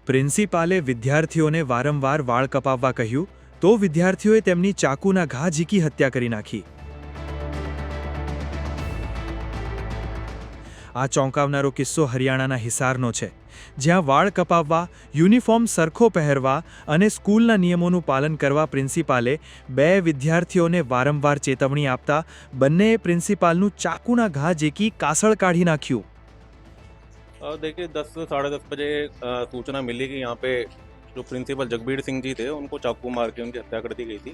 પ્રિન્સિપાલે વિદ્યાર્થીઓને વારંવાર વાળ કપાવવા કહ્યું તો વિદ્યાર્થીઓએ તેમની ચાકુના ઘા ઝીકી હત્યા કરી નાખી. આ ચોંકાવનારો કિસ્સો હરિયાણાના હિસારનો છે, જ્યાં વાળ કપાવવા, યુનિફોર્મ સરખો પહેરવા અને સ્કૂલના નિયમોનું પાલન કરવા પ્રિન્સિપાલે બે વિદ્યાર્થીઓને વારંવાર ચેતવણી આપતા બંનેએ પ્રિન્સિપાલનું ચાકુના ઘા ઝીકી કાસળ કાઢી નાખ્યું. देखिए 10 से 10:30 बजे सूचना मिली कि यहाँ पे जो प्रिंसिपल जगबीर सिंह जी थे उनको चाकू मार के उनकी हत्या कर दी गई थी.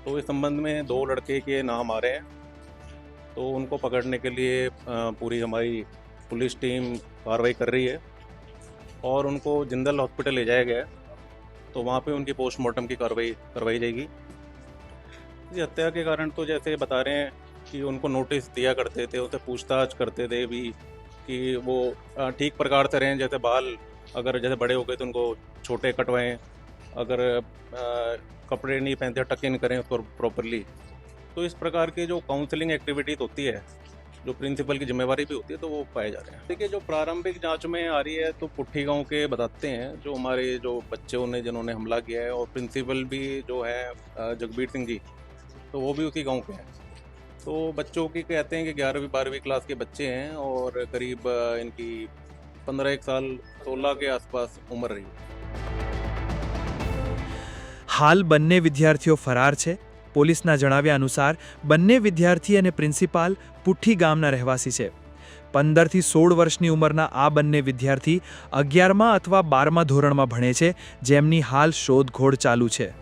तो इस संबंध में 2 लड़के के नाम आ रहे हैं. तो उनको पकड़ने के लिए पूरी हमारी पुलिस टीम कार्रवाई कर रही है और उनको जिंदल हॉस्पिटल ले जाया गया है. तो वहाँ पे उनकी पोस्टमार्टम की कार्रवाई करवाई जाएगी. इस हत्या के कारण तो जैसे बता रहे हैं कि उनको नोटिस दिया करते थे, उनसे पूछताछ करते थे भी कि वो ठीक प्रकार से रहें. जैसे बाल अगर जैसे बड़े हो गए तो उनको छोटे कटवाएं, अगर कपड़े नहीं पहनते टक इन करें उसको प्रॉपरली. तो इस प्रकार की जो काउंसलिंग एक्टिविटीज़ होती है, जो प्रिंसिपल की जिम्मेवारी भी होती है, तो वो पाए जा रहे हैं. देखिए जो प्रारंभिक जांच में आ रही है तो पुट्ठी गांव के बताते हैं जो हमारे जो बच्चों ने जिन्होंने हमला किया है, और प्रिंसिपल भी जो है जगबीर सिंह जी, तो वो भी उसी गाँव के हैं. तो बच्चों की कहते हैं कि 11वीं 12वीं क्लास के बच्चे हैं और करीब इनकी 15 साल 16 के आसपास उम्र रही. હાલ બંને વિદ્યાર્થીઓ ફરાર છે. પોલીસના જણાવ્યા અનુસાર બંને વિદ્યાર્થી અને પ્રિન્સિપાલ પુઠ્ઠી ગામના રહેવાસી છે. 15 થી 16 વર્ષની ઉંમરના આ બંને વિદ્યાર્થી 11મા અથવા 12મા ધોરણમાં ભણે છે, જેમની હાલ શોધખોળ ચાલુ છે.